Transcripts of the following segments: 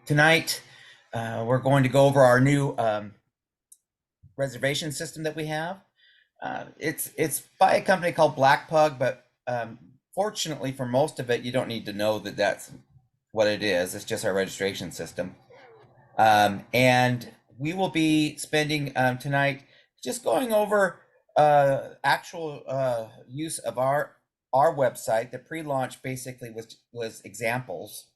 Tonight, we're going to go over our new reservation system that we have. It's by a company called Black Pug, but fortunately for most of it, you don't need to know that that's what it is. It's just our registration system. And we will be spending tonight just going over actual use of our website. The pre-launch basically was examples.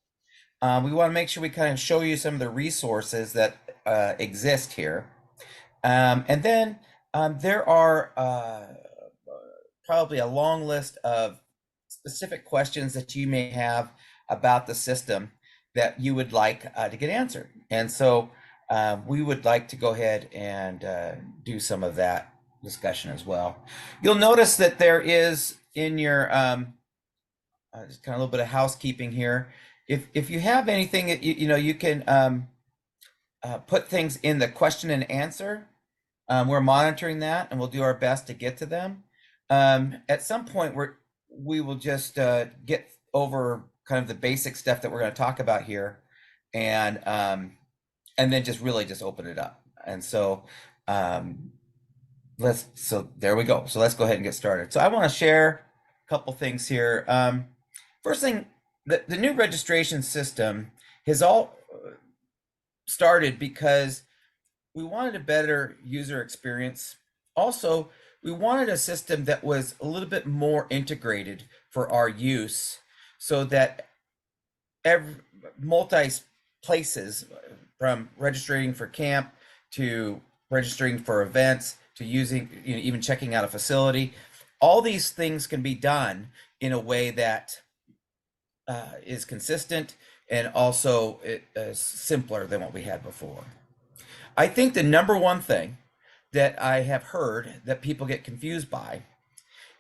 We want to make sure we kind of show you some of the resources that exist here. And then there are probably a long list of specific questions that you may have about the system that you would like to get answered. And so we would like to go ahead and do some of that discussion as well. You'll notice that there is in your just kind of a little bit of housekeeping here. If you have anything that you can put things in the question and answer. We're monitoring that, and we'll do our best to get to them. At some point, we will just get over kind of the basic stuff that we're going to talk about here, and then just really just open it up. And so there we go. So let's go ahead and get started. So I want to share a couple things here. First thing, the new registration system has all started because we wanted a better user experience. Also, we wanted a system that was a little bit more integrated for our use so that multi places, from registering for camp to registering for events to using, even checking out a facility, all these things can be done in a way that is consistent and also simpler than what we had before. I think the number one thing that I have heard that people get confused by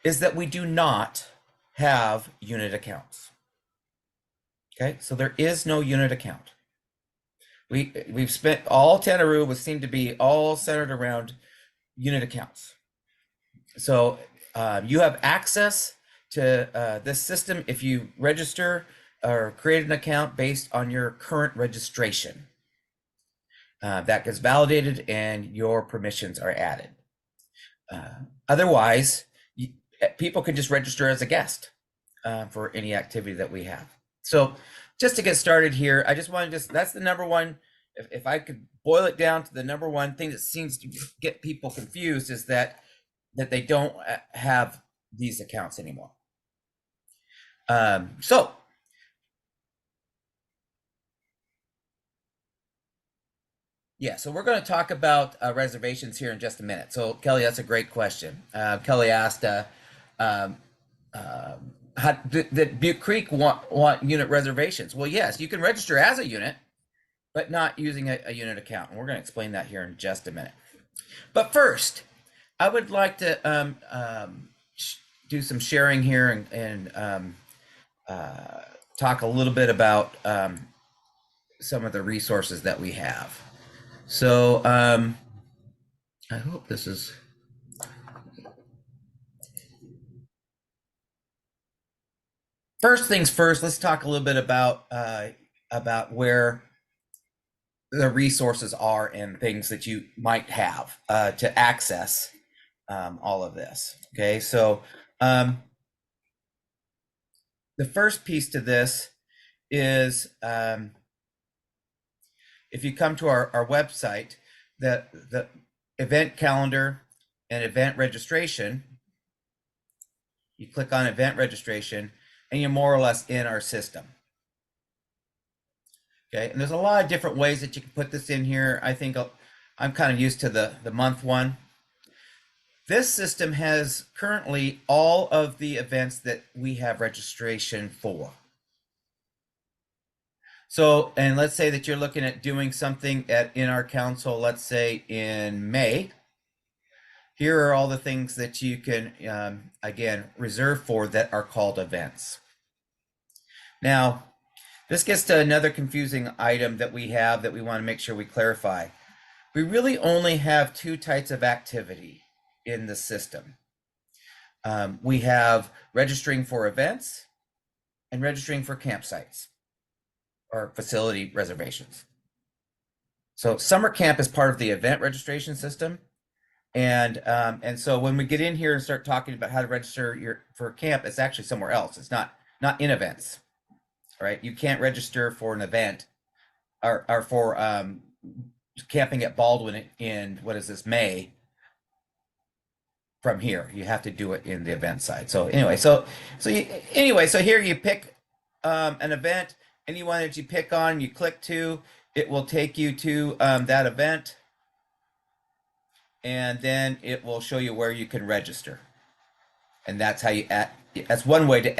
is that we do not have unit accounts. Okay, so there is no unit account. We've spent all Tenaroo would seem to be all centered around unit accounts. So you have access to this system if you register or create an account based on your current registration. That gets validated and your permissions are added. Otherwise, people can just register as a guest for any activity that we have. So just to get started here, I just want to that's the number one, if I could boil it down to the number one thing that seems to get people confused is that they don't have these accounts anymore. So we're going to talk about reservations here in just a minute. So Kelly, that's a great question. Kelly asked, did Butte Creek want unit reservations? Well, yes, you can register as a unit, but not using a unit account. And we're going to explain that here in just a minute. But first, I would like to do some sharing here and talk a little bit about some of the resources that we have. So I hope this is. First things first, let's talk a little bit about where the resources are and things that you might have to access all of this. Okay, so the first piece to this is if you come to our website, the event calendar and event registration, you click on event registration and you're more or less in our system. Okay, and there's a lot of different ways that you can put this in here. I think I'm kind of used to the month one. This system has currently all of the events that we have registration for. So, and let's say that you're looking at doing something in our council, let's say in May. Here are all the things that you can, again, reserve for that are called events. Now, this gets to another confusing item that we have that we want to make sure we clarify. We really only have two types of activity in the system. We have registering for events and registering for campsites. or facility reservations. So summer camp is part of the event registration system. And so when we get in here and start talking about how to register your for camp, it's actually somewhere else. It's not in events, right? You can't register for an event or for camping at Baldwin in what is this, May, from here. You have to do it in the event side. So anyway, so here you pick an event, anyone that you pick on, you click to, it will take you to that event, and then it will show you where you can register. And that's how that's one way to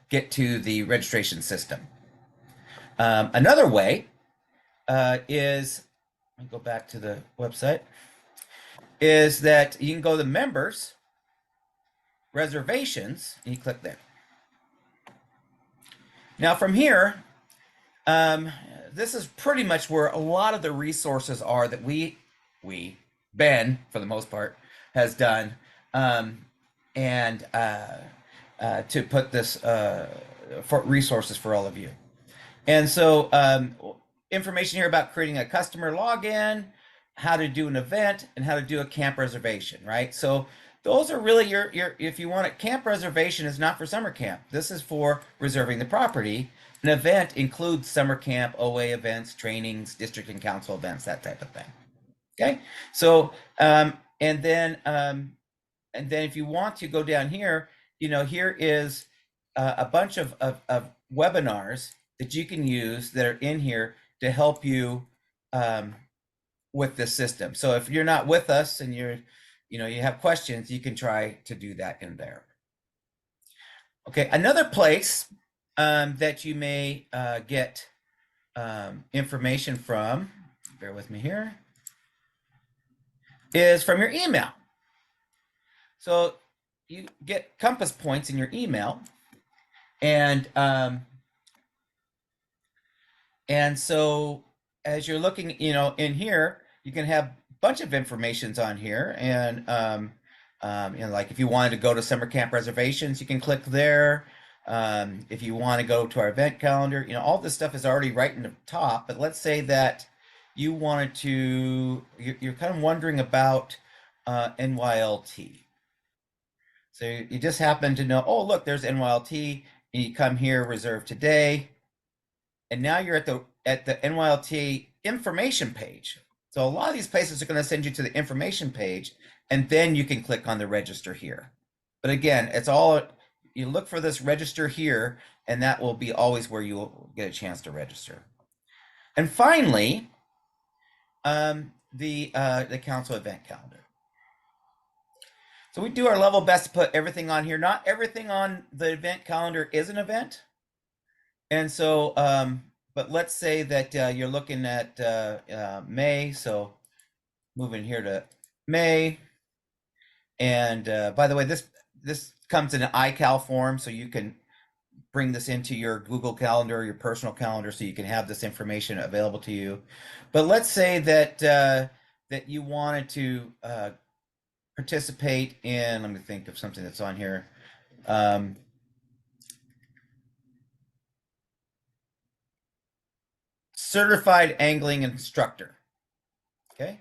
get to the registration system. Another way is, let me go back to the website, is that you can go to members, reservations, and you click there. Now from here, this is pretty much where a lot of the resources are that Ben, for the most part, has done, and to put this for resources for all of you. And so information here about creating a customer login, how to do an event, and how to do a camp reservation, right? So those are really your if you want a camp reservation is not for summer camp. This is for reserving the property. An event includes summer camp, OA events, trainings, district and council events, that type of thing. Okay, so and then if you want to go down here, here is a bunch of webinars that you can use that are in here to help you with this system. So if you're not with us and you have questions, you can try to do that in there. Okay, another place that you may get information from, bear with me here, is from your email. So you get compass points in your email, and so as you're looking, in here, you can have a bunch of informations on here, and like if you wanted to go to summer camp reservations, you can click there. If you want to go to our event calendar, all this stuff is already right in the top. But let's say that you wanted to, you're kind of wondering about NYLT. So you just happen to know, oh, look, there's NYLT, and you come here, reserve today, and now you're at the NYLT information page. So a lot of these places are going to send you to the information page, and then you can click on the register here. But again, it's all, you look for this register here, and that will be always where you'll get a chance to register. And finally, the council event calendar. So we do our level best to put everything on here. Not everything on the event calendar is an event. And so, but let's say that you're looking at May. So moving here to May. And by the way, this comes in an iCal form, so you can bring this into your Google Calendar, your personal calendar, so you can have this information available to you. But let's say that that you wanted to participate in, let me think of something that's on here. Certified angling instructor. Okay,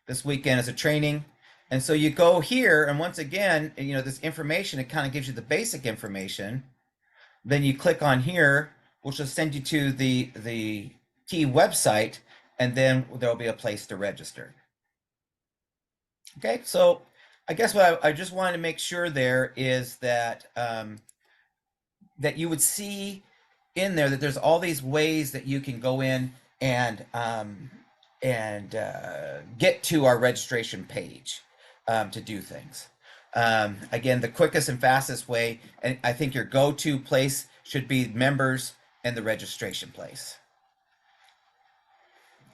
this weekend is a training, and so you go here, and once again, this information, it kind of gives you the basic information. Then you click on here, which will send you to the key website, and then there'll be a place to register. Okay, so I guess what I just wanted to make sure there is that that you would see in there that there's all these ways that you can go in and get to our registration page to do things. Again, the quickest and fastest way, and I think your go-to place should be members and the registration place.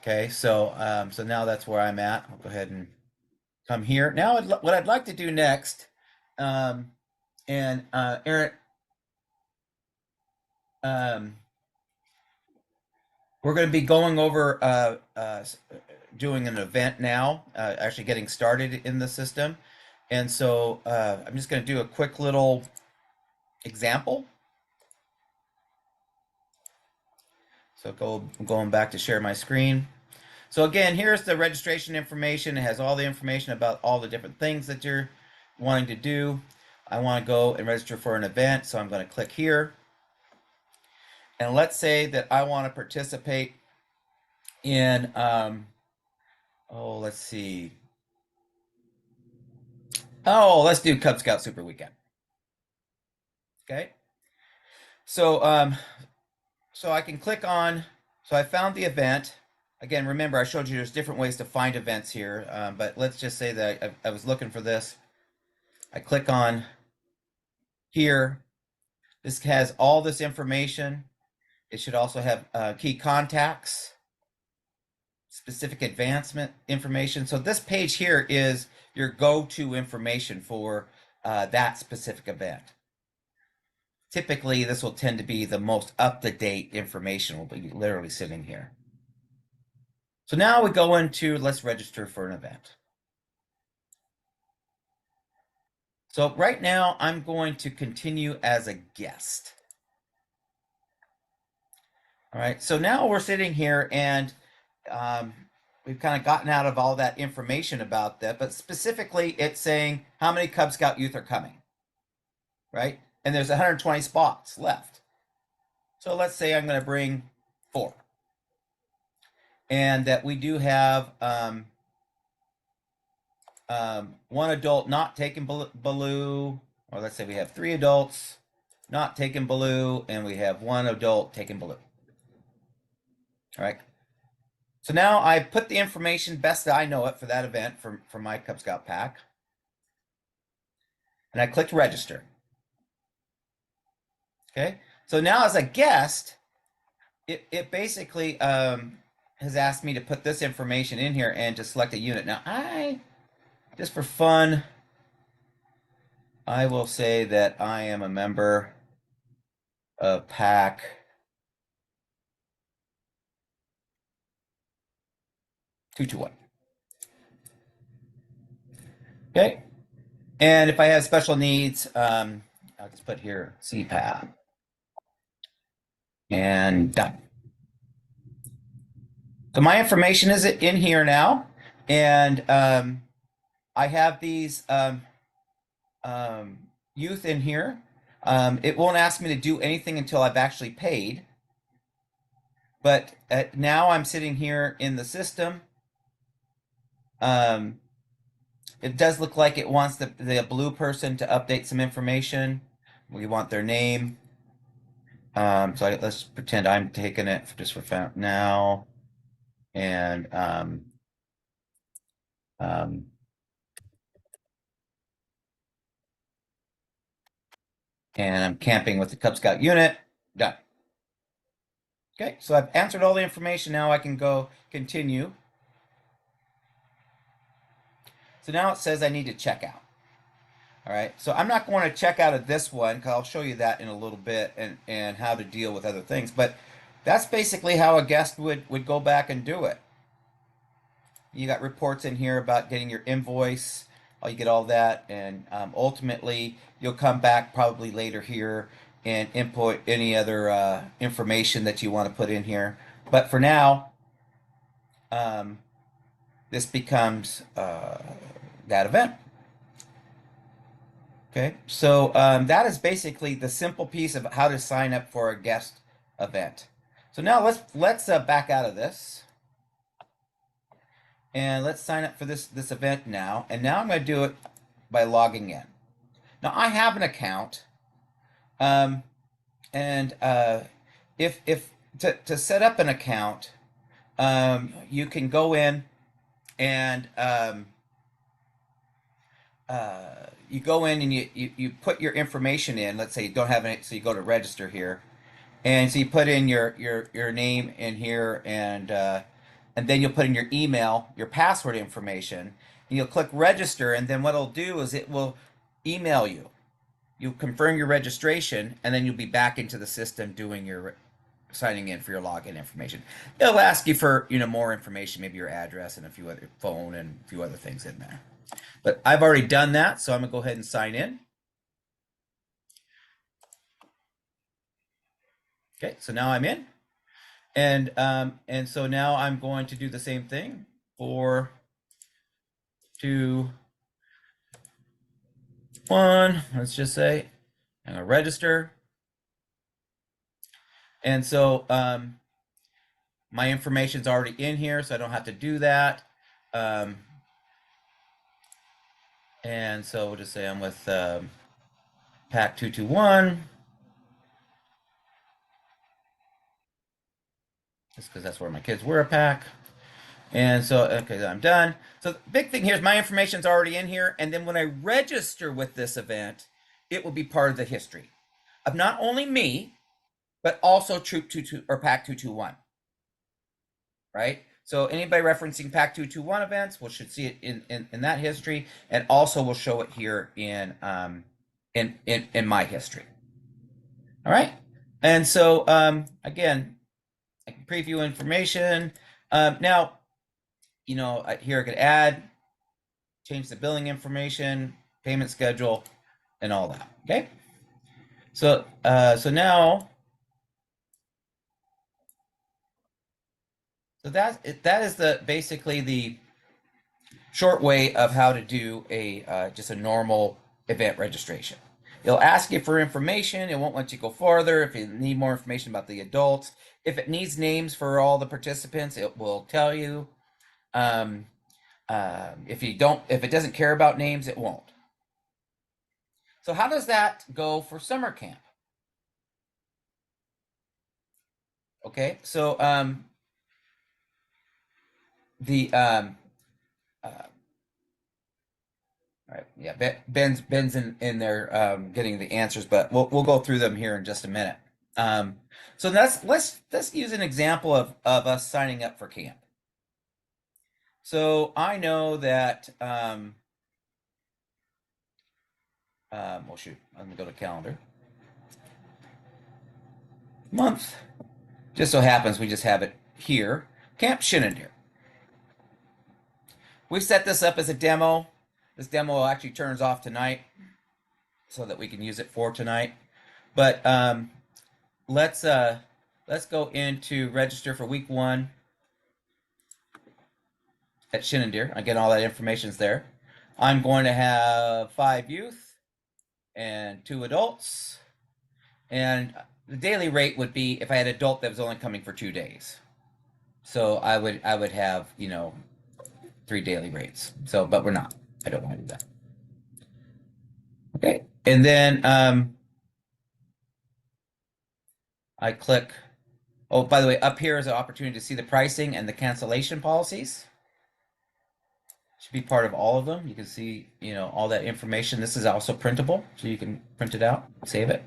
Okay, so so now that's where I'm at. I'll go ahead and come here. Now, what I'd like to do next, and Aaron, we're going to be going over doing an event now, actually getting started in the system. And so I'm just going to do a quick little example. So going back to share my screen. So again, here's the registration information. It has all the information about all the different things that you're wanting to do. I want to go and register for an event, so I'm going to click here. And let's say that I want to participate in, oh, let's see. Oh, let's do Cub Scout Super Weekend. Okay. So, so I can click on, so I found the event. Again, remember, I showed you there's different ways to find events here, but let's just say that I was looking for this. I click on here. This has all this information. It should also have key contacts, specific advancement information. So this page here is your go-to information for that specific event. Typically, this will tend to be the most up-to-date information will be literally sitting here. So now we go into, let's register for an event. So right now I'm going to continue as a guest. All right, so now we're sitting here and we've kind of gotten out of all that information about that, but specifically it's saying how many Cub Scout youth are coming, right? And there's 120 spots left. So let's say I'm going to bring 4. And that we do have 1 adult not taking Baloo, or let's say we have 3 adults not taking Baloo, and we have 1 adult taking Baloo. All right. So now I put the information best that I know it for that event for my Cub Scout pack. And I clicked register. Okay. So now as a guest, it basically has asked me to put this information in here and to select a unit. Now just for fun, I will say that I am a member of pack 221. Okay. And if I have special needs, I'll just put here CPAP. And done. So my information is in here now. And I have these youth in here. It won't ask me to do anything until I've actually paid. But now I'm sitting here in the system. It does look like it wants the blue person to update some information. We want their name. So let's pretend I'm taking it just for now. And and I'm camping with the Cub Scout unit. Done. Okay, so I've answered all the information. Now I can go continue. So now it says I need to check out. All right, so I'm not going to check out of this one because I'll show you that in a little bit and how to deal with other things. But that's basically how a guest would go back and do it. You got reports in here about getting your invoice. You get all that, and ultimately you'll come back probably later here and input any other information that you want to put in here. But for now, this becomes that event. Okay, so that is basically the simple piece of how to sign up for a guest event. So now let's back out of this. And let's sign up for this event now. And now I'm going to do it by logging in. Now I have an account, and if to set up an account, you can go in and you go in and you put your information in. Let's say you don't have it, so you go to register here, and so you put in your name in here, and then you'll put in your email, your password information, and you'll click register, and then what it'll do is it will email you. You'll confirm your registration, and then you'll be back into the system doing your signing in for your login information. It'll ask you for more information, maybe your address and a few other phone and a few other things in there. But I've already done that, so I'm gonna go ahead and sign in. Okay, so now I'm in. And so now I'm going to do the same thing for 2, 1. Let's just say I'm gonna register. And so my information's already in here, so I don't have to do that. And so we'll just say I'm with pack 221, just because that's where my kids were a pack. And so, okay, I'm done. So the big thing here is my information's already in here. And then when I register with this event, it will be part of the history of not only me, but also Troop 22 or Pack 221, right? So anybody referencing Pack 221 events, we should see it in that history, and also we'll show it here in my history. All right. And so again, I can preview information. Now, here I could add, change the billing information, payment schedule, and all that. Okay. So now, so that is the basically the short way of how to do a just a normal event registration. It'll ask you for information. It won't let you go farther. If you need more information about the adults, if it needs names for all the participants, it will tell you. Um, if if it doesn't care about names, it won't. So how does that go for summer camp? Okay, so the uh, all right, yeah, Ben's in there getting the answers, but we'll go through them here in just a minute. Um, so let's use an example of us signing up for camp. So I know that well, shoot, I'm gonna go to calendar month. Just so happens we just have it here, Camp Shenandoah. We've set this up as a demo. This demo actually turns off tonight so that we can use it for tonight. But let's go into register for week 1 at Shenandoah. Again, all that information's there. I'm going to have 5 youth and 2 adults. And the daily rate would be if I had an adult that was only coming for 2 days. So I would have, 3 daily rates. So, but we're not. I don't want to do that. Okay. And then I click. Oh, by the way, up here is an opportunity to see the pricing and the cancellation policies. Should be part of all of them. You can see, all that information. This is also printable, so you can print it out, save it.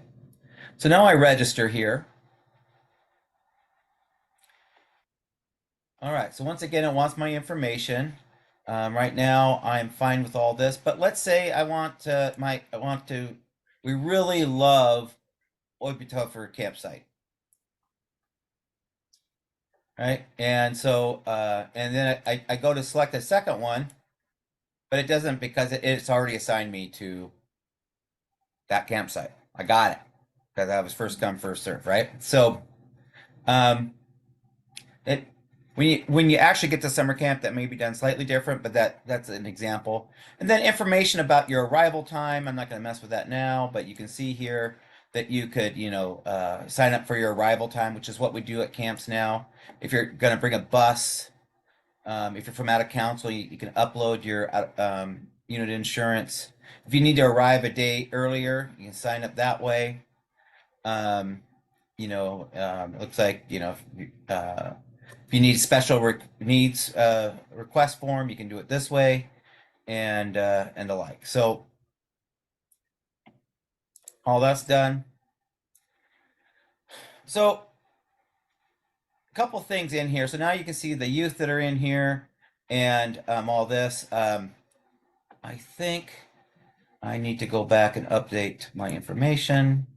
So now I register here. All right, so once again, it wants my information. Right now, I'm fine with all this, but let's say we really love Oipitofer campsite, right? And so, and then I go to select a second one, but it doesn't because it's already assigned me to that campsite. I got it because I was first come, first serve, right? So, um, it when you actually get to summer camp, that may be done slightly different, but that's an example. And then information about your arrival time. I'm not going to mess with that now, but you can see here that you could, sign up for your arrival time, which is what we do at camps now. If you're going to bring a bus, if you're from out of council, you can upload your unit insurance. If you need to arrive a day earlier, you can sign up that way. Um, it looks like, if you need special needs request form, you can do it this way, and the like. So all that's done. So a couple things in here. So now you can see the youth that are in here and all this. I think I need to go back and update my information.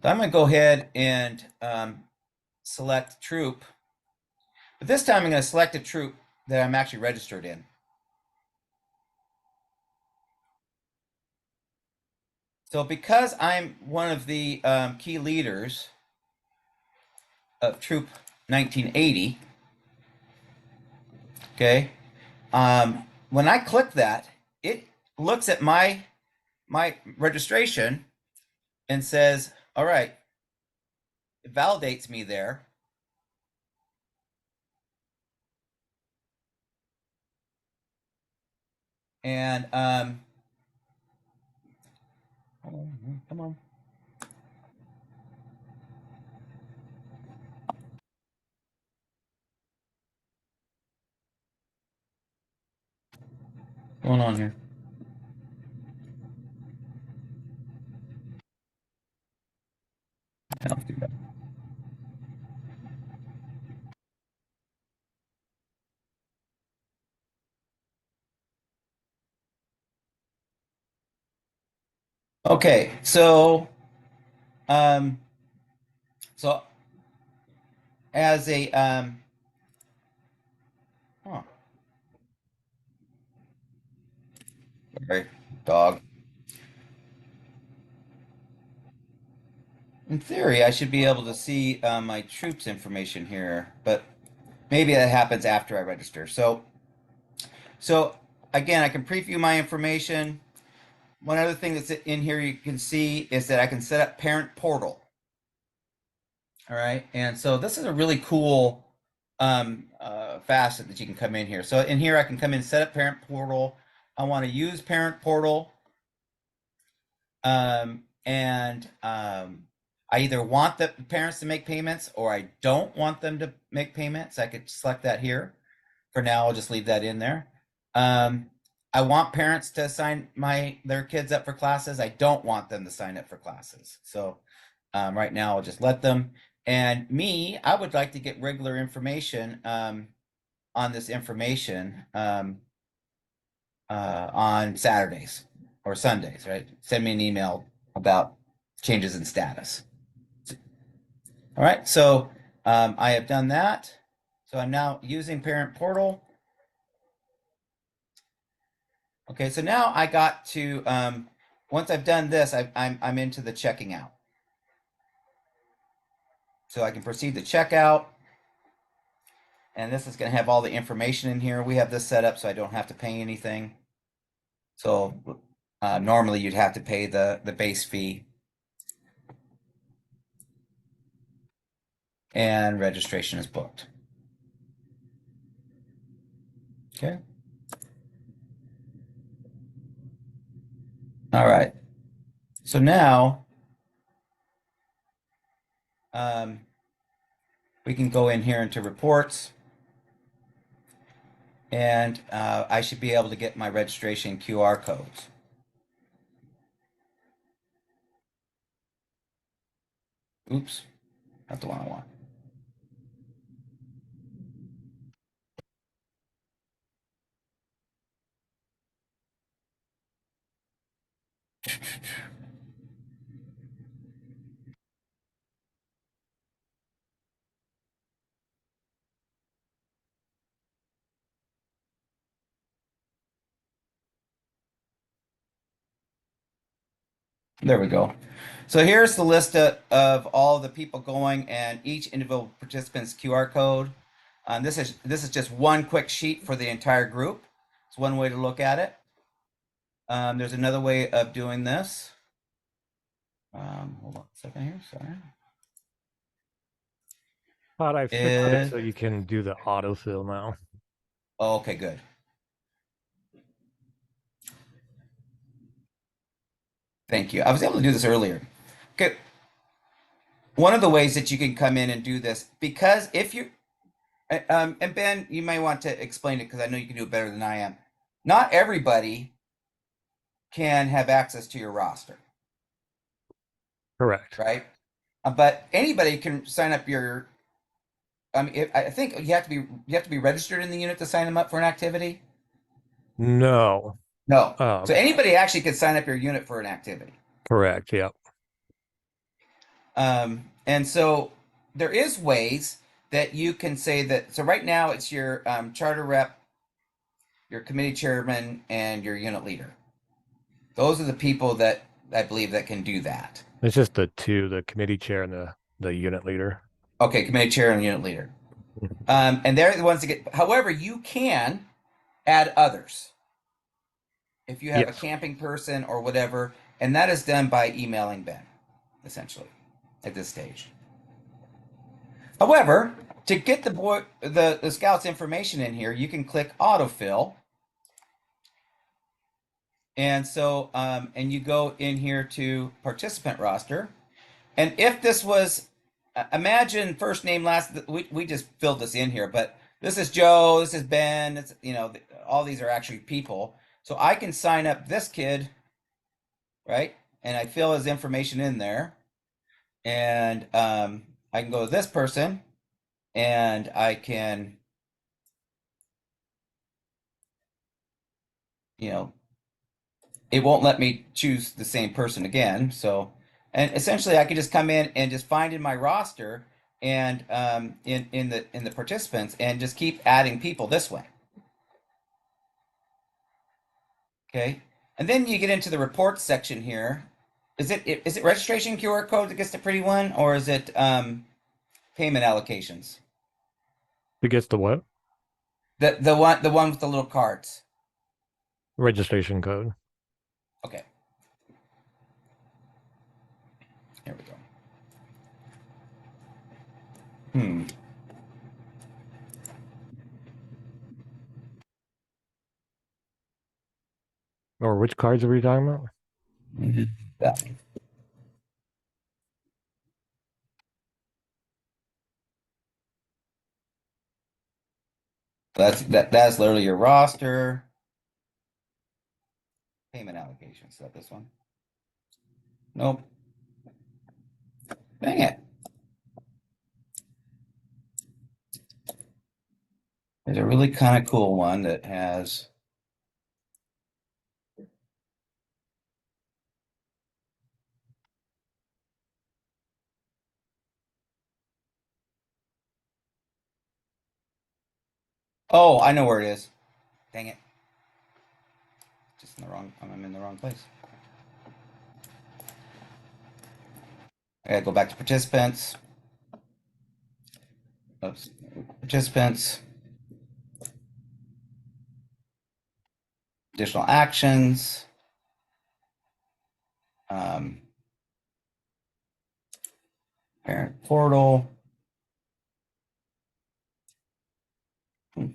So I'm going to go ahead and select troop. But this time I'm going to select a troop that I'm actually registered in. So because I'm one of the key leaders of Troop 1980. Okay. When I click that, it looks at my registration and says, "All right," it validates me there. And come on. What's going on here? I'll do that. Okay, um, so as a oh, sorry, dog. In theory, I should be able to see my troops information here, but maybe that happens after I register. So again, I can preview my information. One other thing that's in here you can see is that I can set up parent portal. All right, and so this is a really cool facet that you can come in here. So in here, I can come in, set up parent portal. I want to use parent portal, and I either want the parents to make payments or I don't want them to make payments. I could select that here. For now, I'll just leave that in there. Um, I want parents to sign their kids up for classes. I don't want them to sign up for classes. So right now, I'll just let them. And me, I would like to get regular information on this information on Saturdays or Sundays, right? Send me an email about changes in status. All right, so I have done that. So I'm now using Parent Portal. Okay, so now I got to, once I've done this, I'm into the checking out. So I can proceed to checkout. And this is going to have all the information in here. We have this set up so I don't have to pay anything. So normally you'd have to pay the base fee. And registration is booked. Okay. All right. So now we can go in here into reports, and I should be able to get my registration QR codes. Oops, not the one I want. There we go. So here's the list of all the people going and each individual participant's QR code. This is just one quick sheet for the entire group. It's one way to look at it. There's another way of doing this. Hold on a second here. Sorry. But I fixed it so you can do the autofill now. Oh, okay, good. Thank you. I was able to do this earlier. Okay. One of the ways that you can come in and do this, because if you, and Ben, you may want to explain it because I know you can do it better than I am. Not everybody can have access to your roster, Correct. right? But anybody can sign up your. I think you have to be registered in the unit to sign them up for an activity. No. No. So anybody actually can sign up your unit for an activity. Correct. Yep. And so there is ways that you can say that. So right now it's your charter rep, your committee chairman, and your unit leader. Those are the people that I believe that can do that. It's just the two, the committee chair and the unit leader. Okay, committee chair and unit leader. And they're the ones that get, however, you can add others if you have a Yes. camping person or whatever, and that is done by emailing Ben, essentially, at this stage. However, to get the scout's information in here, you can click autofill. And so, and you go in here to participant roster. And if this was, imagine first name, last, we just filled this in here, but this is Joe, this is Ben, it's, all these are actually people. So I can sign up this kid, right? And I fill his information in there. And I can go to this person and I can, you know, it won't let me choose the same person again. So, and essentially, I can just come in and just find in my roster and in the participants and just keep adding people this way. Okay, and then you get into the reports section here. Is it registration QR code that gets the pretty one, or is it payment allocations? Who gets the what? The one with the little cards. Registration code. Okay, here we go. Hmm. Or which cards are we talking about? That. That's literally your roster. Payment allocations. Is that this one? Nope. Dang it. There's a really kind of cool one that has. Oh, I know where it is. Dang it. Just in the wrong. I'm in the wrong place. I gotta go back to participants. Oops. Participants. Additional actions. Um, Parent portal. Hmm.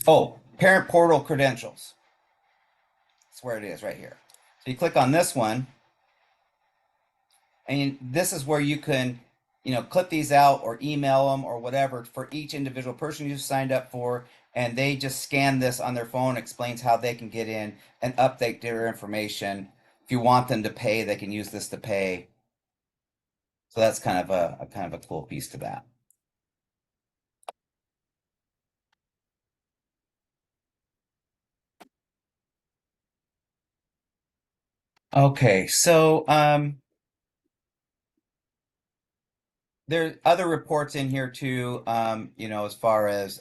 Oh, parent portal credentials. That's where it is right here. So you click on this one, and this is where you can, clip these out or email them or whatever for each individual person you signed up for, and they just scan this on their phone, explains how they can get in and update their information. If you want them to pay, they can use this to pay. So that's kind of a kind of a cool piece to that. Okay, so there are other reports in here too. As far as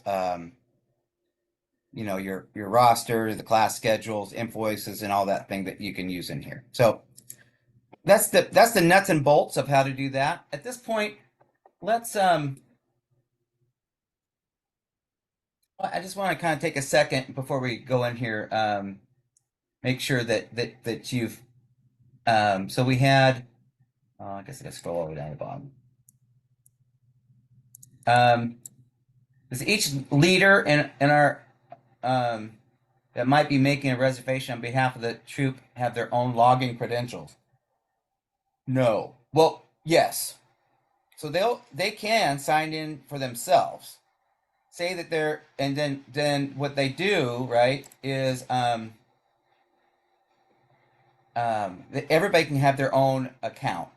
your roster, the class schedules, invoices, and all that thing that you can use in here. So that's the nuts and bolts of how to do that. At this point, let's I just want to kind of take a second before we go in here, make sure that you've so we had I guess I gotta scroll all the way down to the bottom. Does each leader in our that might be making a reservation on behalf of the troop have their own login credentials? No. Well, yes. So they can sign in for themselves. Say that they're and then what they do, right, is everybody can have their own account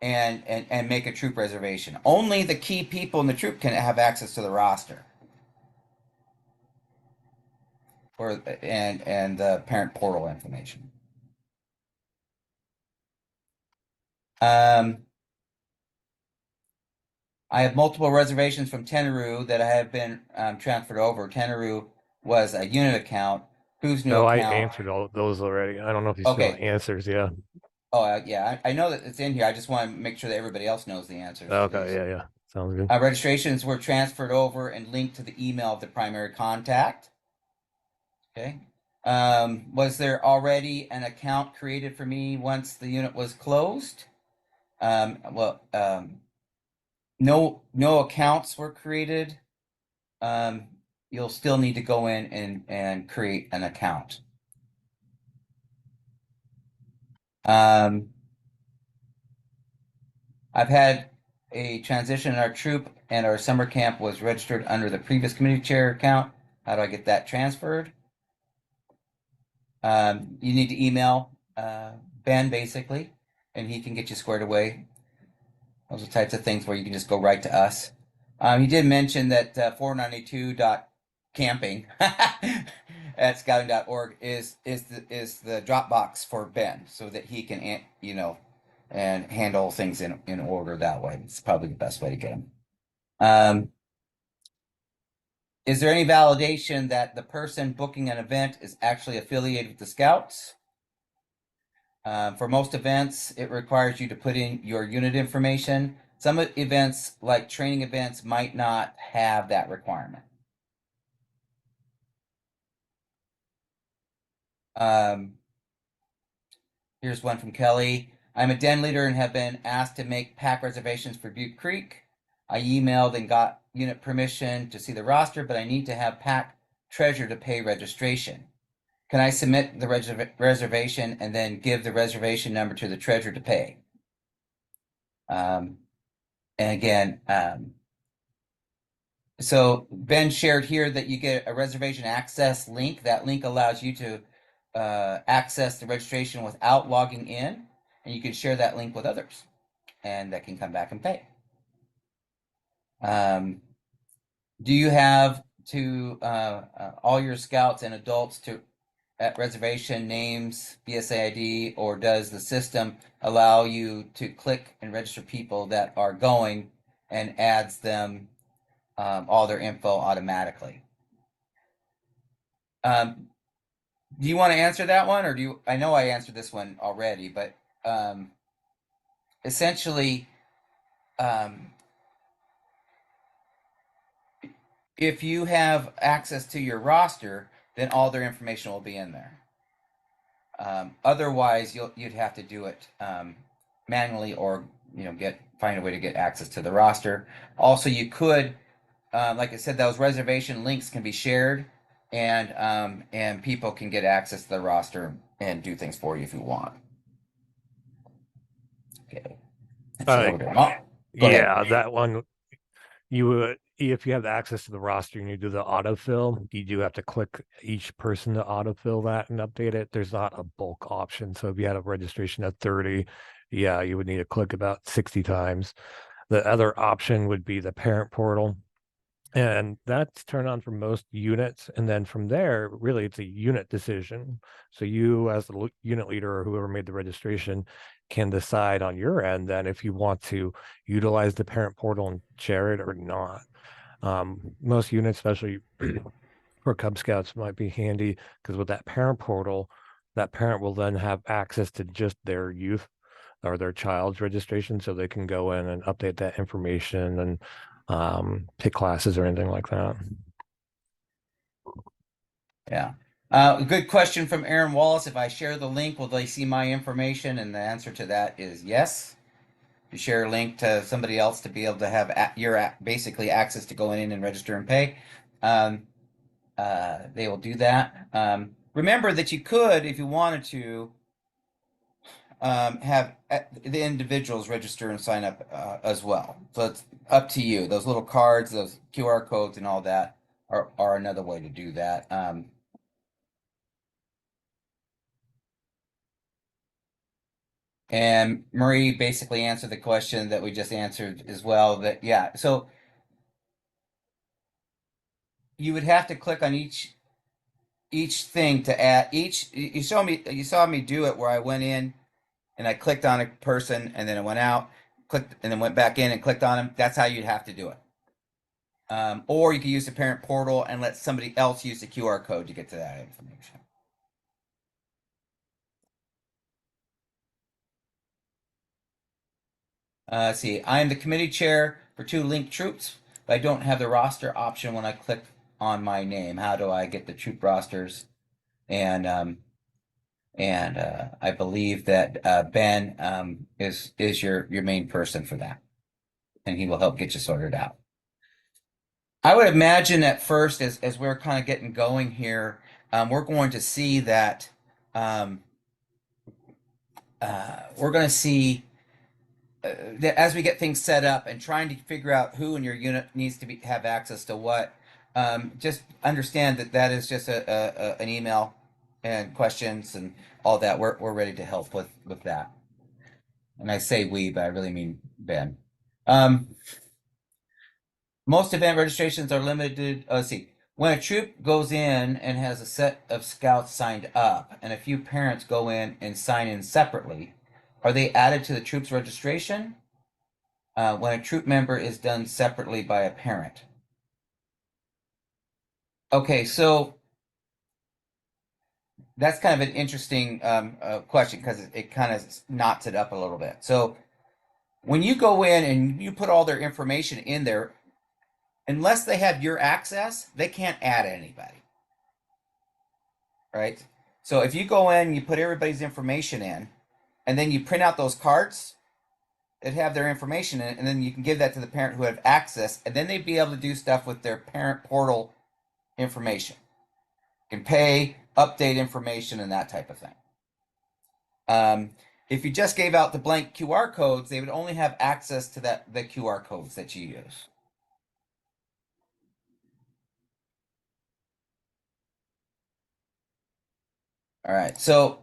and make a troop reservation. Only the key people in the troop can have access to the roster or and the parent portal information. Um, I have multiple reservations from Tenaru that have been transferred over. Tenaru was a unit account. Whose new No, I account? answered all those already. I don't know if he still Okay, answers. Yeah. Oh, yeah, I know that it's in here. I just want to make sure that everybody else knows the answers to Okay, these. yeah, yeah. Sounds good. Registrations were transferred over and linked to the email of the primary contact. Okay. Was there already an account created for me once the unit was closed? Well, no accounts were created. Um, you'll still need to go in and create an account. Um, I've had a transition in our troop, and our summer camp was registered under the previous community chair account. How do I get that transferred? You need to email Ben basically, and he can get you squared away. Those are types of things where you can just go right to us. He did mention that 492.camping at scouting.org is the Dropbox for Ben, so that he can and handle things in order that way. It's probably the best way to get him. Um, is there any validation that the person booking an event is actually affiliated with the Scouts? For most events, it requires you to put in your unit information. Some events, like training events, might not have that requirement. Um, Here's one from Kelly. I'm a den leader and have been asked to make pack reservations for Butte Creek. I emailed and got unit permission to see the roster, but I need to have pack treasure to pay registration. Can I submit the reservation and then give the reservation number to the treasurer to pay? Um, and again, so Ben shared here that you get a reservation access link. That link allows you to access the registration without logging in, and you can share that link with others, and that can come back and pay. Do you have to all your scouts and adults to at reservation names, BSA ID, or does the system allow you to click and register people that are going and adds them all their info automatically? Um, do you want to answer that one, or do you? I know I answered this one already, but um, essentially, um, if you have access to your roster, then all their information will be in there. Otherwise, you'd have to do it manually, or find a way to get access to the roster. Also, you could, like I said, those reservation links can be shared, and people can get access to the roster and do things for you if you want. Okay, that's a Uh, little bit. Oh, go ahead. yeah, that one you would if you have access to the roster and you do the autofill, you do have to click each person to autofill that and update it. There's not a bulk option. So if you had a registration at 30, yeah, you would need to click about 60 times. The other option would be the parent portal. And that's turned on for most units. And then from there, really, it's a unit decision. So you, as the unit leader or whoever made the registration, can decide on your end then if you want to utilize the parent portal and share it or not. Most units, especially for Cub Scouts, might be handy because with that parent portal, that parent will then have access to just their youth or their child's registration, so they can go in and update that information and pick classes or anything like that. Yeah. A good question from Aaron Wallace. If I share the link, will they see my information? And the answer to that is yes. You share a link to somebody else to be able to have your basically access to going in and register and pay. Um, they will do that. Remember that you could, if you wanted to, have the individuals register and sign up as well. So it's up to you. Those little cards, those QR codes, and all that are another way to do that. And Marie basically answered the question that we just answered as well. That yeah, so you would have to click on each thing to add each. You saw me do it where I went in and I clicked on a person and then I went out, clicked and then went back in and clicked on him. That's how you'd have to do it. Or you could use the parent portal and let somebody else use the QR code to get to that information. Let's see. I am the committee chair for two linked troops, but I don't have the roster option when I click on my name. How do I get the troop rosters? And I believe that Ben is your main person for that, and he will help get you sorted out. I would imagine at first, as we're kind of getting going here, we're going to see that um, we're going to see that as we get things set up and trying to figure out who in your unit needs to have access to what. Just understand that that is just an email and questions and all that. We're ready to help with that. And I say we, but I really mean Ben. Um, Most event registrations are limited. Let's see. When a troop goes in and has a set of scouts signed up, and a few parents go in and sign in separately, are they added to the troop's registration? When a troop member is done separately by a parent. Okay, so that's kind of an interesting question because it kind of knots it up a little bit. So when you go in and you put all their information in there, unless they have your access, they can't add anybody, right? So if you go in, you put everybody's information in, and then you print out those cards that have their information in it, and then you can give that to the parent who have access, and then they'd be able to do stuff with their parent portal information. You can pay, update information, and that type of thing. If you just gave out the blank QR codes, they would only have access to the QR codes that you use. All right. So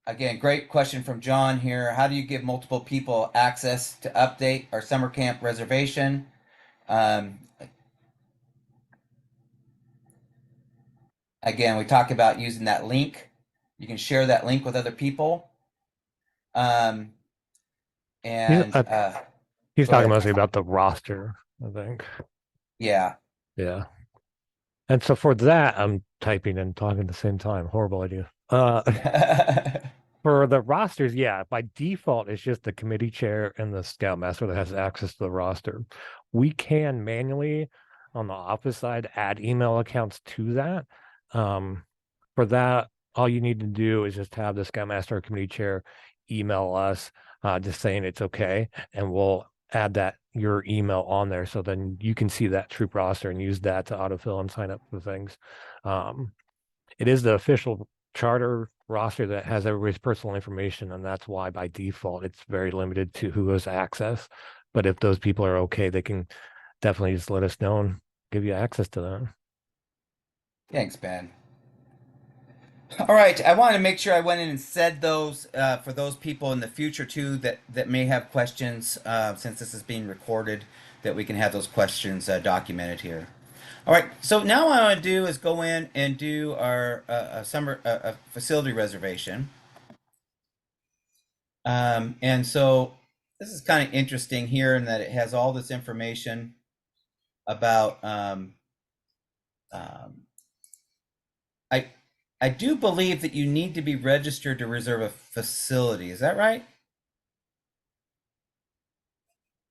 again, great question from John here. How do you give multiple people access to update our summer camp reservation? Um, Again, we talk about using that link. You can share that link with other people. Um, He's, and he's go talking ahead. mostly about the roster, I think. Yeah. Yeah. And so for that, I'm typing and talking at the same time. Horrible idea. For the rosters, yeah, by default, it's just the committee chair and the scoutmaster that has access to the roster. We can manually, on the office side, add email accounts to that. Um, for that, all you need to do is just have the scoutmaster or committee chair email us, just saying it's okay, and we'll add that your email on there, so then you can see that troop roster and use that to autofill and sign up for things. Um, it is the official charter roster that has everybody's personal information, and that's why by default it's very limited to who has access. But if those people are okay, they can definitely just let us know and give you access to that. Thanks, Ben. All right, I wanted to make sure I went in and said those for those people in the future too that may have questions since this is being recorded, that we can have those questions documented here. All right, so now what I want to do is go in and do our summer facility reservation. And so this is kind of interesting here in that it has all this information about um, I I do believe that you need to be registered to reserve a facility. Is that right?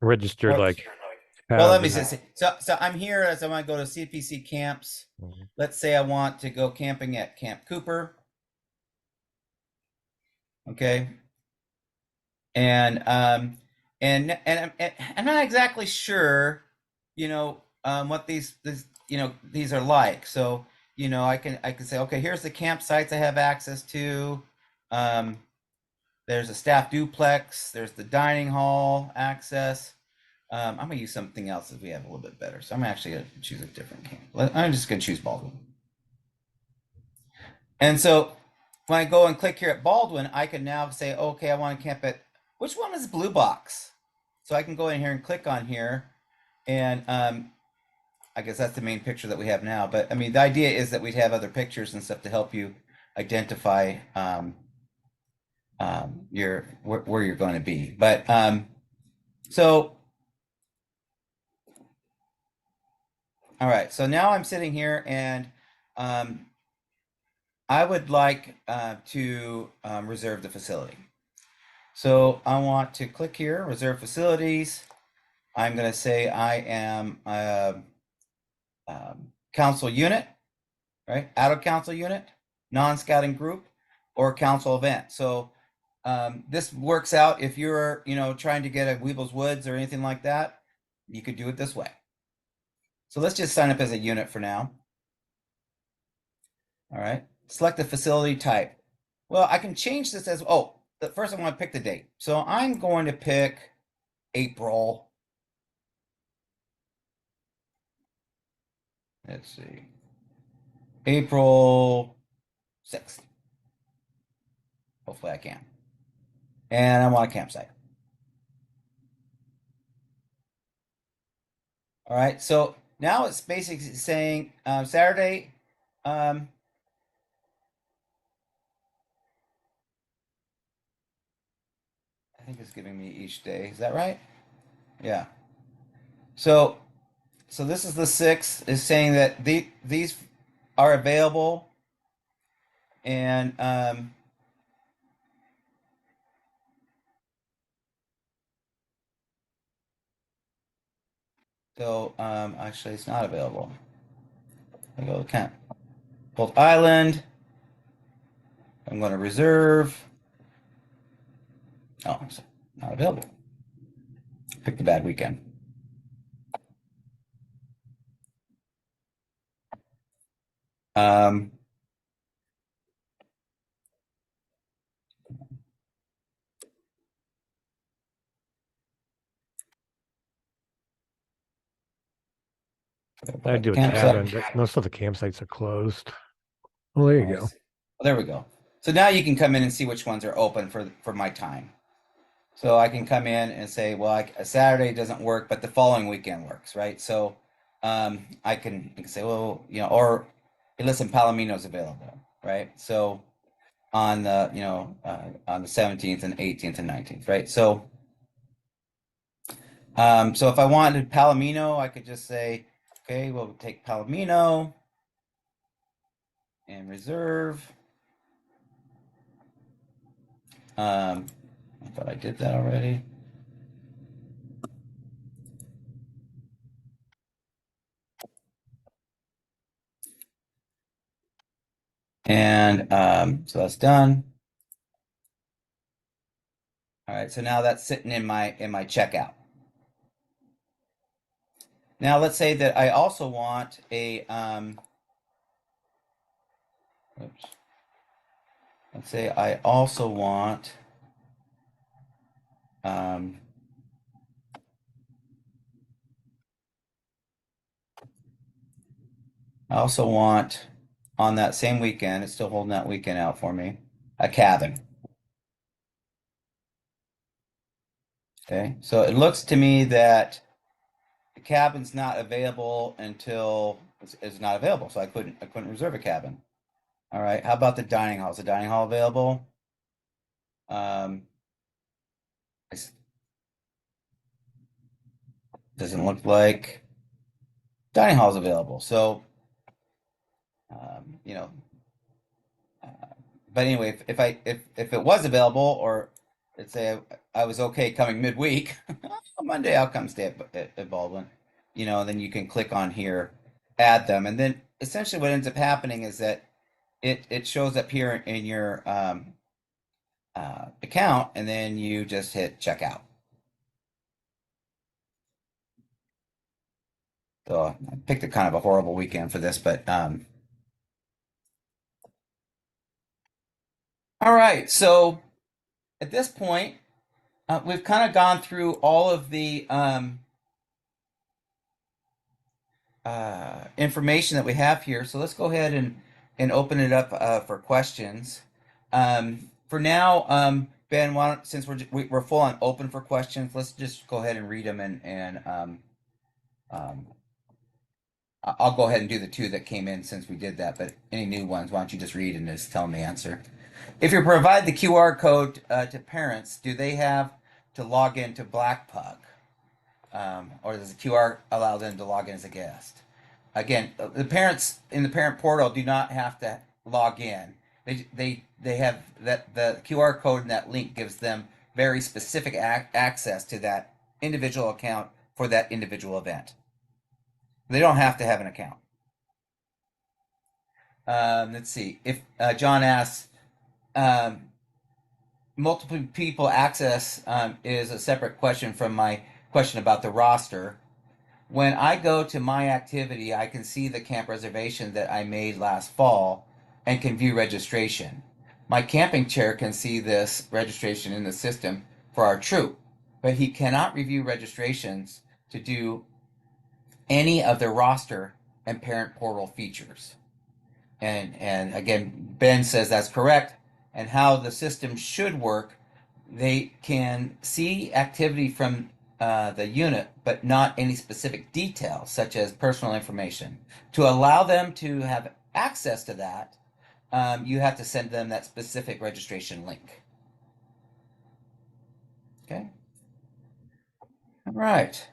Registered, Or like well, let have me see. So I'm here as I want to go to CPC camps. Mhm. Let's say I want to go camping at Camp Cooper. Okay. And I'm not exactly sure, what these are like. So, I can say, okay, here's the campsites I have access to. Um, there's a staff duplex, there's the dining hall access. I'm gonna use something else that we have a little bit better. So I'm actually gonna choose a different camp. I'm just gonna choose Baldwin. And so when I go and click here at Baldwin, I can now say, okay, I want to camp at which one is Blue Box? So I can go in here and click on here, and I guess that's the main picture that we have now. But I mean, the idea is that we'd have other pictures and stuff to help you identify where you're going to be. But so all right, so now I'm sitting here and um, I would like to reserve the facility. So I want to click here, reserve facilities. I'm going to say I am a council unit, right? Out of council unit, non-scouting group, or council event. So this works out if you're, trying to get a Weebles Woods or anything like that, you could do it this way. So let's just sign up as a unit for now. All right. Select the facility type. Well, I can change this as, oh, first I want to pick the date. So I'm going to pick April. Let's see. April 6th. Hopefully I can. And I want a campsite. All right. So now it's basically saying Saturday. Um, I think it's giving me each day. Is that right? Yeah. So this is the 6th is saying that these are available, and so actually it's not available. I go to Camp Bolt Island. I'm going to reserve. Oh, it's not available. Pick the bad weekend. Um, I do a Campsite. cabin, but most of the campsites are closed. Well, there you I go. see. Well, there we go. So now you can come in and see which ones are open for my time. So I can come in and say, well, a Saturday doesn't work, but the following weekend works, right? So I can say, well, or hey, listen, Palomino's available, right? So on the 17th and 18th and 19th, right? So if I wanted Palomino, I could just say, okay, we'll take Palomino and reserve. I thought I did that already. And so that's done. All right, so now that's sitting in my checkout. Now let's say that I also want a oops. Let's say I also want um, on that same weekend, it's still holding that weekend out for me, a cabin. Okay, so it looks to me that the cabin's not available until it's not available, so I couldn't reserve a cabin. All right, how about the dining hall? Is the dining hall available? Um, it doesn't look like dining hall is available. So, um, you know, uh, but anyway, if it was available, or let's say I was okay coming midweek, on Monday I'll come stay at Baldwin, then you can click on here, add them, and then essentially what ends up happening is that it shows up here in your account, and then you just hit checkout. So I picked a kind of a horrible weekend for this, but all right. So at this point, we've kind of gone through all of the information that we have here. So let's go ahead and open it up for questions. For now, Ben, since we're full on open for questions, let's just go ahead and read them, and um, I'll go ahead and do the two that came in since we did that. But any new ones, why don't you just read and just tell them the answer? If you provide the QR code to parents, do they have to log into Blackpug? Or does the QR allow them to log in as a guest? Again, the parents in the parent portal do not have to log in. They have that the QR code and that link gives them very specific access to that individual account for that individual event. They don't have to have an account. Let's see. If John asks, um, multiple people access is a separate question from my question about the roster. When I go to my activity, I can see the camp reservation that I made last fall and can view registration. My camping chair can see this registration in the system for our troop, but he cannot review registrations to do any of the roster and parent portal features. And again, Ben says that's correct. And how the system should work, they can see activity from the unit, but not any specific details, such as personal information. To allow them to have access to that, you have to send them that specific registration link. Okay. All right.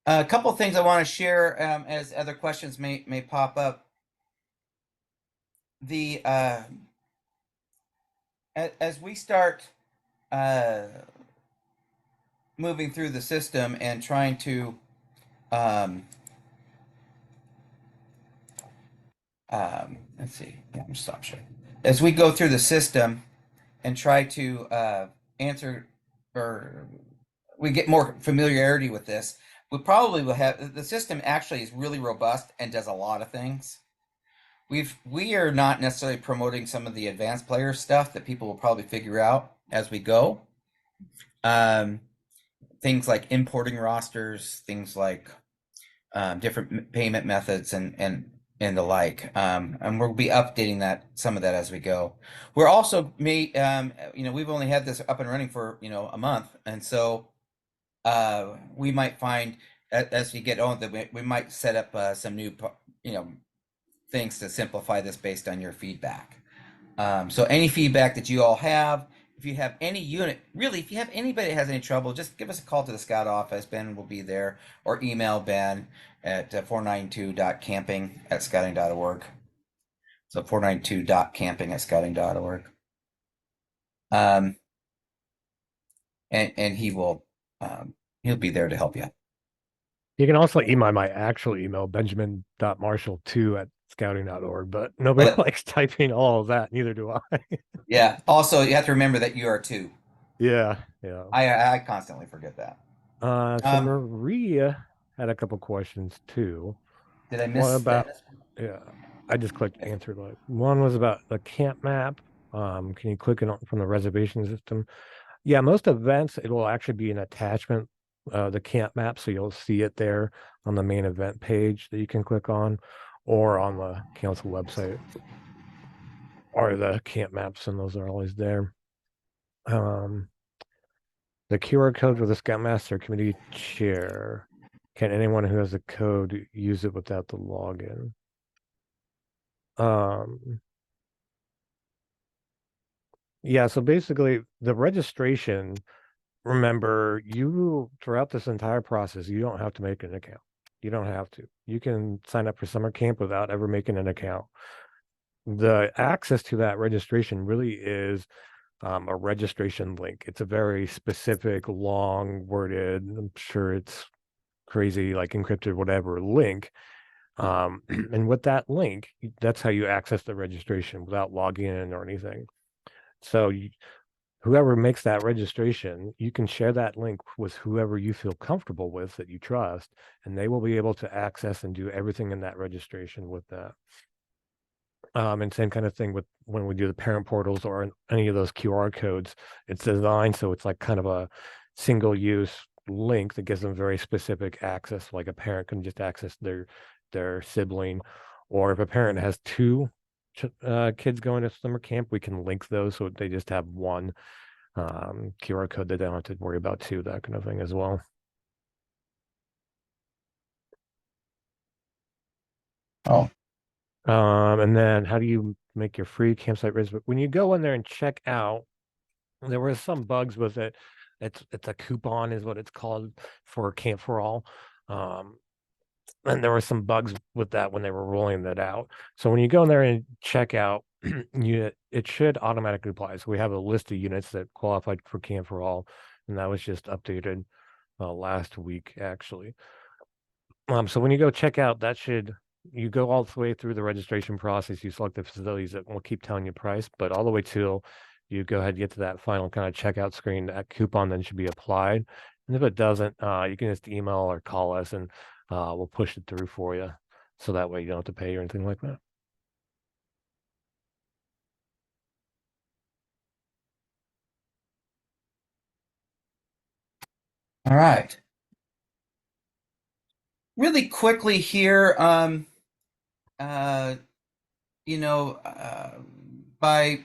A couple things I want to share as other questions may pop up. The as we start uh, moving through the system and trying to um, let's see. Yeah, I'm stop sharing. As we go through the system and try to answer, or we get more familiarity with this, we probably will have the system actually is really robust and does a lot of things. We are not necessarily promoting some of the advanced player stuff that people will probably figure out as we go. Um, Things like importing rosters, things like different payment methods and the like. And we'll be updating that some of that as we go. We're also we've only had this up and running for a month, and so we might find as we get on that we might set up some new things to simplify this based on your feedback. So any feedback that you all have, if you have any unit, really, if you have anybody that has any trouble, just give us a call to the Scout office. Ben will be there, or email Ben at 492.camping@scouting.org. So 492.camping@scouting.org. Um, and he'll be there to help you. You can also email my actual email, benjamin.marshall2@scouting.org, but nobody But likes typing all of that. Neither do I. yeah, also you have to remember that you are too. Yeah, yeah. I constantly forget that. So Maria had a couple questions too. Did I One miss? Did I about, miss? yeah, I just clicked answer. Like one was about the camp map. Can you click it on from the reservation system? Yeah, most events it will actually be an attachment, the camp map, so you'll see it there on the main event page that you can click on, or on the council website, or the camp maps, and those are always there. Um, the QR code for the Scoutmaster Committee Chair. Can anyone who has the code use it without the login? Um, yeah, so basically the registration, remember, you throughout this entire process, you don't have to make an account. You don't have to. You can sign up for summer camp without ever making an account. The access to that registration really is a registration link. It's a very specific, long worded, I'm sure it's crazy, like encrypted, whatever link. And with that link, that's how you access the registration without logging in or anything. So whoever makes that registration, you can share that link with whoever you feel comfortable with that you trust, and they will be able to access and do everything in that registration with that. And same kind of thing with when we do the parent portals or any of those QR codes. It's designed so it's like kind of a single use link that gives them very specific access. Like a parent can just access their sibling, or if a parent has two kids going to summer camp, we can link those so they just have one QR code that they don't have to worry about two, that kind of thing as well. Oh, And then how do you make your free campsite reservation? When you go in there and check out, there were some bugs with it. It's a coupon is what it's called for Camp for All. Um, and there were some bugs with that when they were rolling that out. So when you go in there and check out, it should automatically apply. So we have a list of units that qualified for Camp for All, and that was just updated last week actually. So when you go check out, you go all the way through the registration process. You select the facilities that will keep telling you price, but all the way till you go ahead and get to that final kind of checkout screen. That coupon then should be applied, and if it doesn't, you can just email or call us, and we'll push it through for you. So that way you don't have to pay or anything like that. All right. Really quickly here, uh, you know, by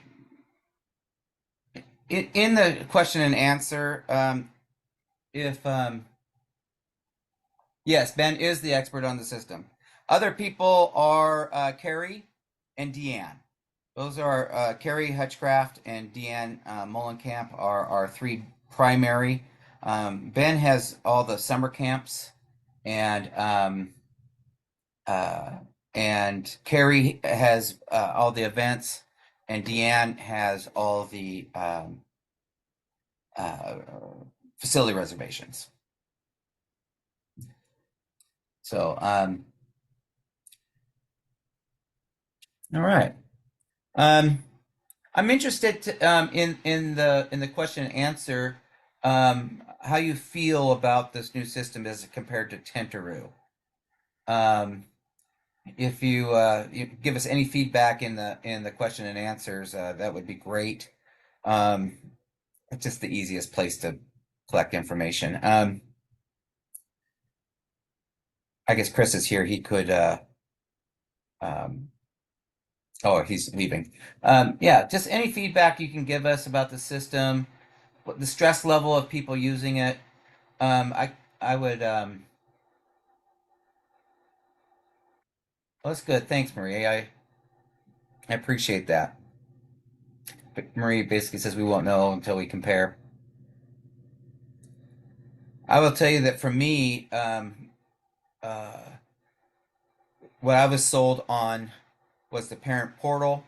in the question and answer, if yes, Ben is the expert on the system. Other people are Carrie and Deanne. Those are Carrie Hutchcraft and Deanne Mullenkamp are our three primary. Ben has all the summer camps, and uh, and Carrie has all the events, and Deanne has all the uh, facility reservations. So, all right. Um, I'm interested in the question and answer, how you feel about this new system as compared to Tentaroo. Um, if you give us any feedback in the question and answers, that would be great. Um, it's just the easiest place to collect information. I guess Chris is here. He could. Um, oh, he's leaving. Yeah, just any feedback you can give us about the system, the stress level of people using it. I would. Well, that's good. Thanks, Marie. I appreciate that. But Marie basically says we won't know until we compare. I will tell you that for me, uh, what I was sold on was the parent portal.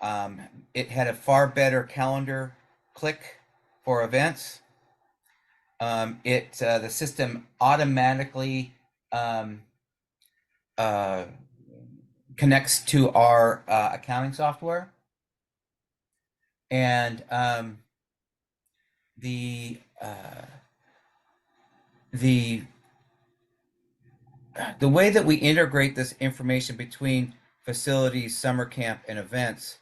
Um, it had a far better calendar click for events. The system automatically um, uh, connects to our accounting software, and the uh, the the way that we integrate this information between facilities, summer camp, and events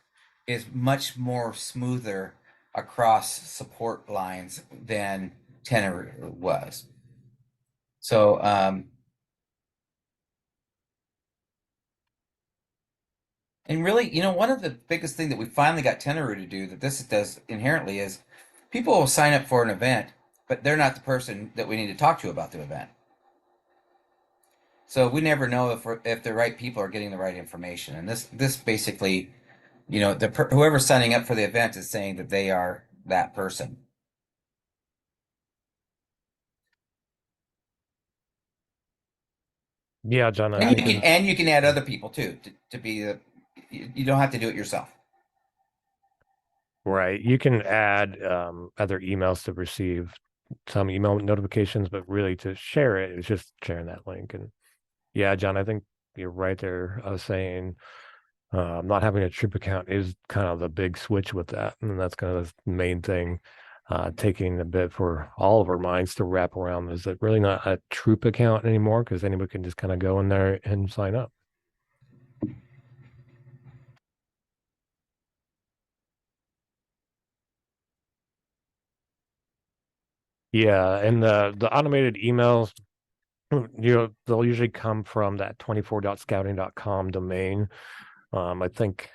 is much more smoother across support lines than Tenor was. So, and really, one of the biggest thing that we finally got Tenor to do that this does inherently is people will sign up for an event, but they're not the person that we need to talk to about the event. So we never know if the right people are getting the right information. And this basically, whoever's signing up for the event is saying that they are that person. Yeah, John, And you can. you can add other people too to be the. You don't have to do it yourself. Right. You can add other emails to receive some email notifications, but really to share it's just sharing that link. And yeah, John, I think you're right there. I was saying not having a troop account is kind of the big switch with that. And that's kind of the main thing, taking a bit for all of our minds to wrap around. Is it really not a troop account anymore? Because anybody can just kind of go in there and sign up. Yeah, and the automated emails, they'll usually come from that 24.scouting.com domain. I think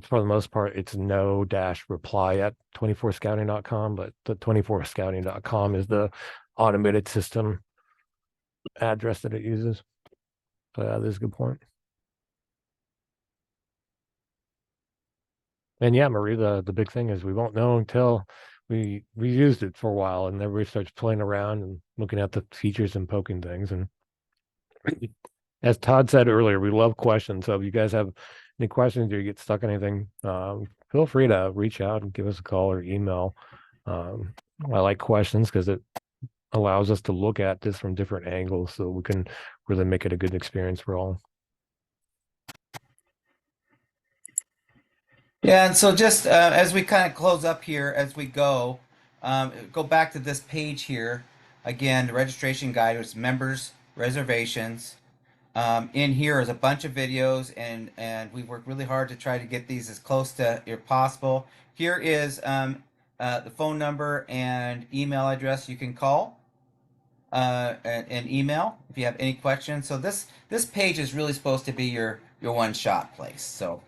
for the most part, it's no dash reply at 24scouting.com, but the 24scouting.com is the automated system address that it uses. So yeah, this is a good point. And yeah, Marie, the big thing is we won't know until we used it for a while and then we start playing around and looking at the features and poking things. And As Todd said earlier, we love questions. So if you guys have any questions or you get stuck on anything, feel free to reach out and give us a call or email. Um, I like questions because it allows us to look at this from different angles so we can really make it a good experience for all. Yeah, and so just as we kind of close up here, as we go back to this page here. Again, the registration guide was members, reservations. In here is a bunch of videos, and we've worked really hard to try to get these as close to as possible. Here is the phone number and email address you can call and email if you have any questions. So this page is really supposed to be your one-shot place. So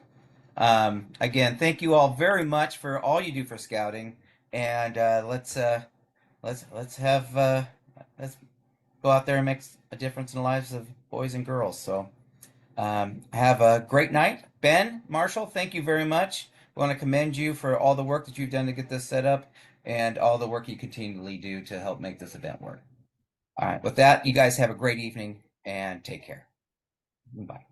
again, thank you all very much for all you do for scouting, and let's have let's go out there and make a difference in the lives of boys and girls. So have a great night, Ben Marshall. Thank you very much. We want to commend you for all the work that you've done to get this set up, and all the work you continually do to help make this event work. All right, with that, you guys have a great evening and take care. Bye.